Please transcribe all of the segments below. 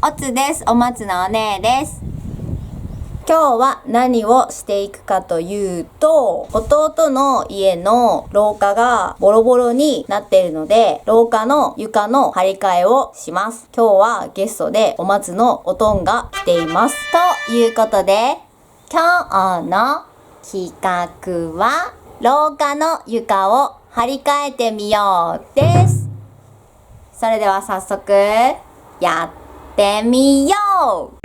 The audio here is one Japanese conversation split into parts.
おつです。おまつのおねえです。今日は何をしていくかというと、弟の家の廊下がボロボロになっているので、廊下の床の張り替えをします。今日はゲストでお松のおとんが来ています。ということで、今日の企画は廊下の床を張り替えてみようです。それでは早速やってみよう。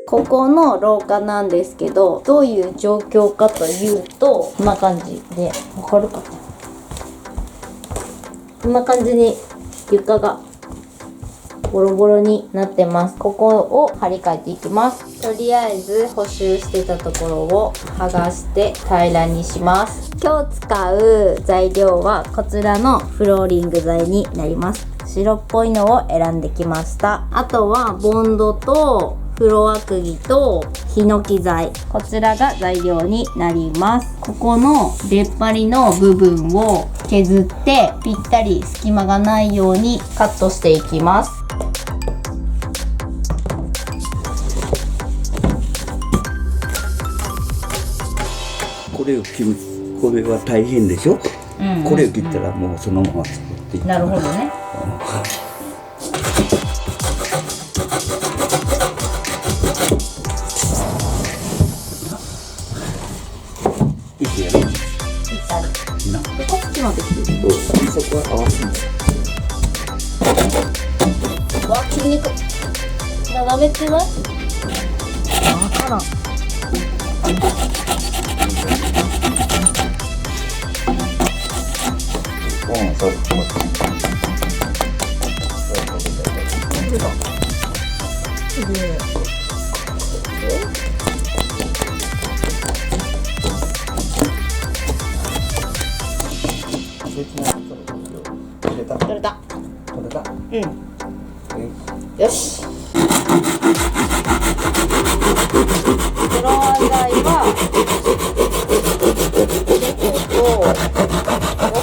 ここの廊下なんですけど、どういう状況かというと、こんな感じで、わかるかな？こんな感じに床がボロボロになってます。ここを張り替えていきます。とりあえず補修してたところを剥がして平らにします。今日使う材料はこちらのフローリング材になります。白っぽいのを選んできました。あとはボンドとフロア釘とヒノキ材、こちらが材料になります。ここの出っ張りの部分を削ってぴったり隙間がないようにカットしていきます。これは大変でしょ、これを切ったらもうそのまま作っていく。なるほどね。いくやろ。で、こっちまで切る。そこは合わせる。わ、切りにくい。斜めってない？あら。そう。取れた。うん。よし。フロア材はデ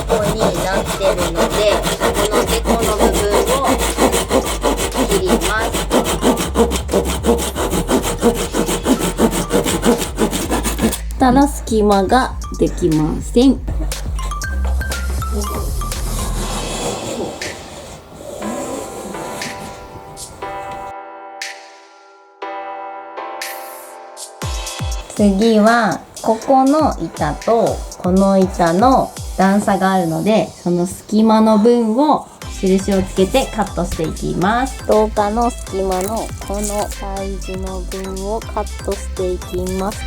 コになってるので、このデコの部分を切ります。たら隙間ができません。次はここの板とこの板の段差があるので、その隙間の分を印をつけてカットしていきます。廊下の隙間のこのサイズの分をカットしていきます。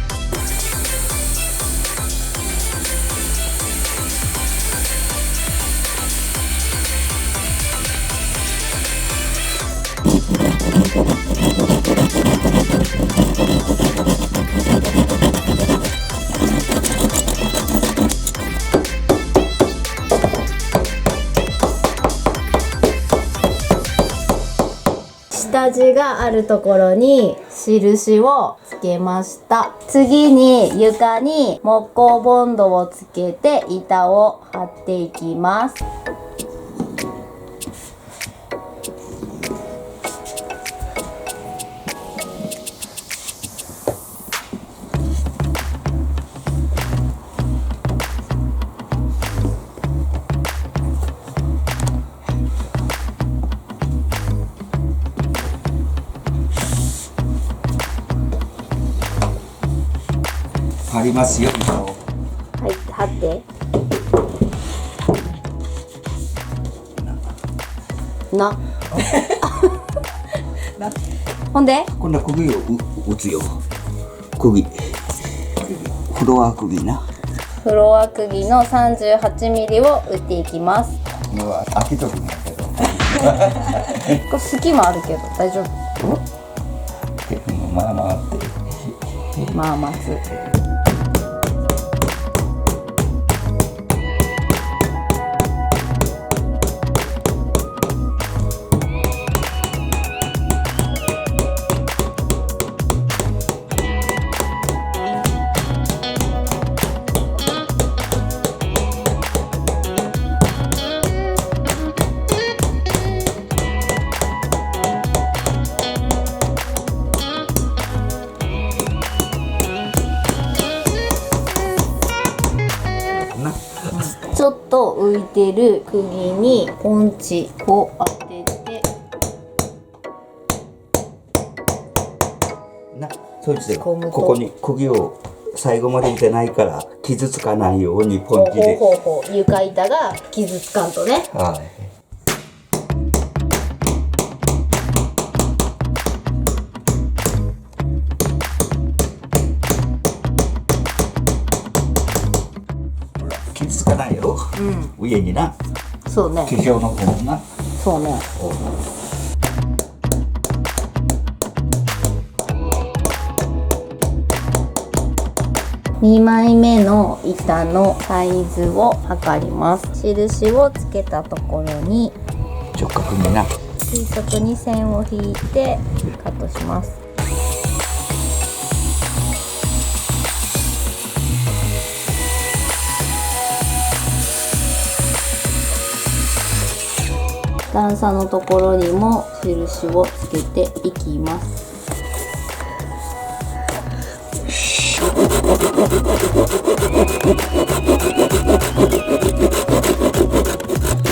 下地があるところに印をつけました。次に床に木工ボンドをつけて板を貼っていきます。貼りますよ。はい、貼って。な。ほんで？今度は釘を打つよ。釘。フロア釘な。フロア釘の38ミリを打っていきます。これは開けとくんだけど。これ隙間あるけど大丈夫？まあまああって。まあ待つ。てる釘にポンチを当てて、そしてここに釘を最後まで入れてないから傷つかないようにポンチで床板が傷つかんとね。はい。傷つかないよ、上にな。そうね。化粧の方もな。そうね。2枚目の板のサイズを測ります。印をつけたところに直角にな垂直に線を引いてカットします。段差のところにも印をつけていきます。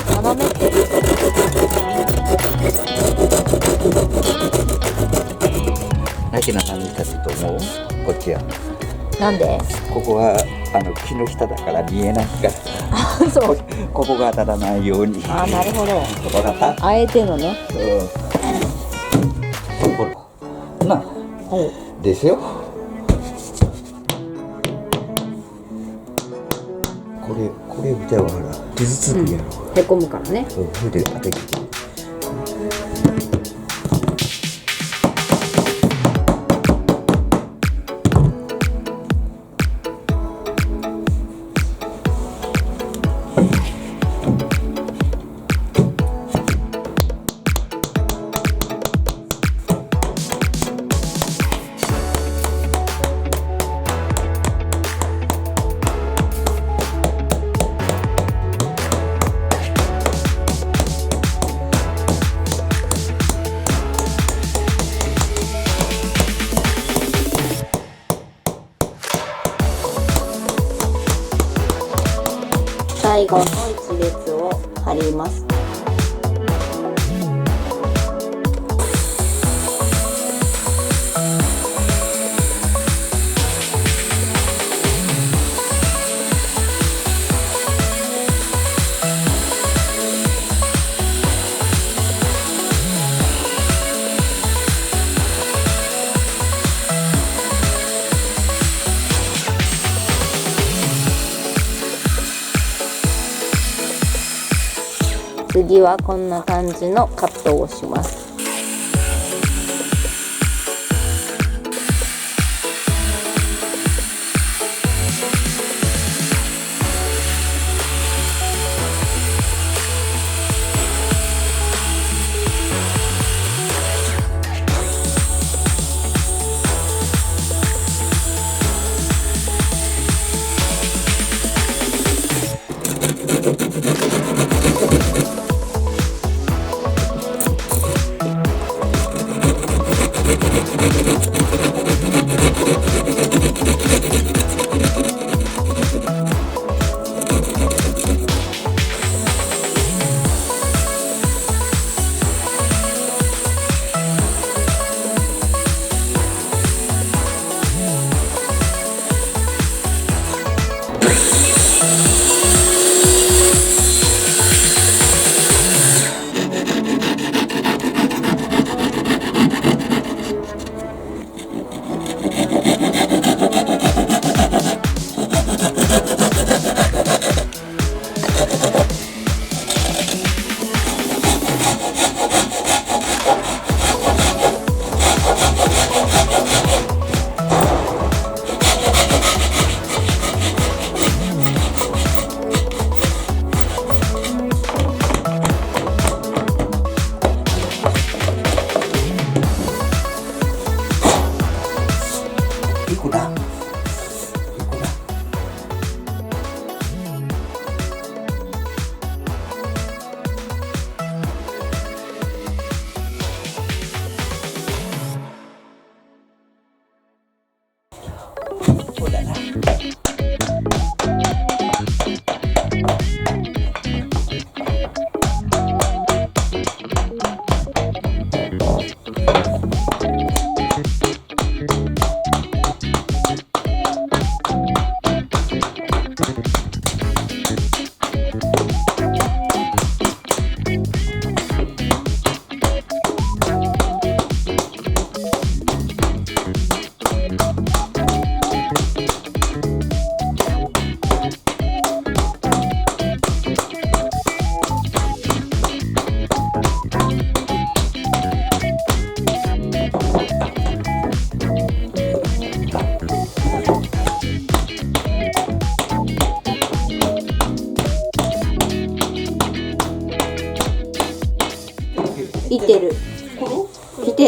斜めってなきな何かと思う？こっちや。なんで？ここは木の下だから見えないから。そう。ここが当たらないように。あ、なるほど。わかった？あえてのね。ほら。な。ですよ。これ見てはほら傷つくやろ。へこむからね。それで当てて。最後の一列を貼ります。次はこんな感じのカットをします。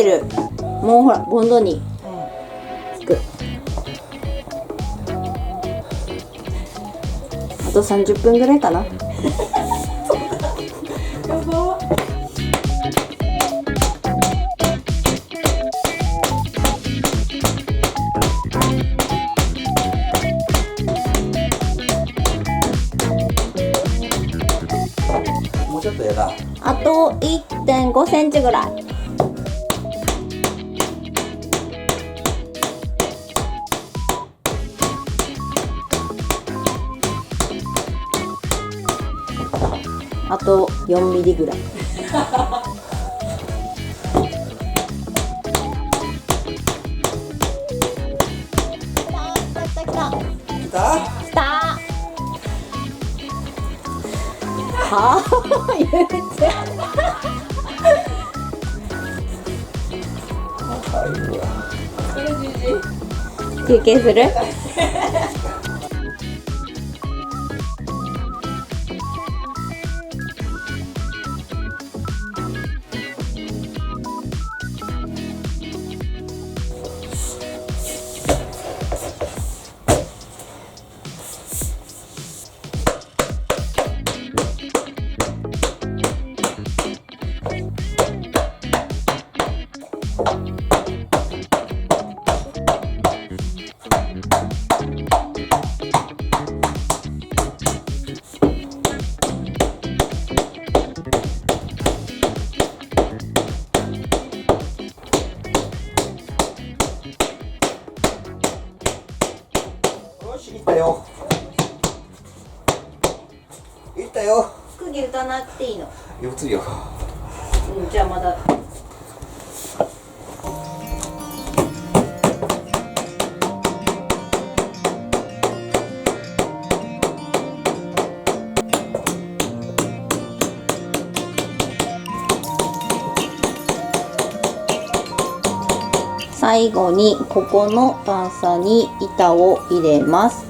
る。もうほらボンドにつく。あと30分ぐらいかな。もうちょっとやな。あと 1.5 センチぐらい。あと4ミリぐらい。来た。はあ、言って。休憩する？いったよ。いったよ。釘打たなくていいの。打つよ。うん、じゃあまだ。最後にここの段差に板を入れます。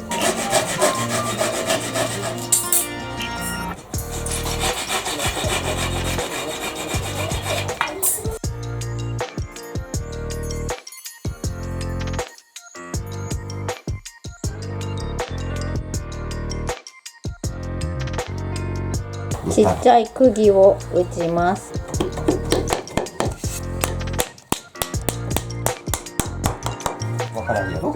ちっちゃい釘を打ちます。わからんやろ。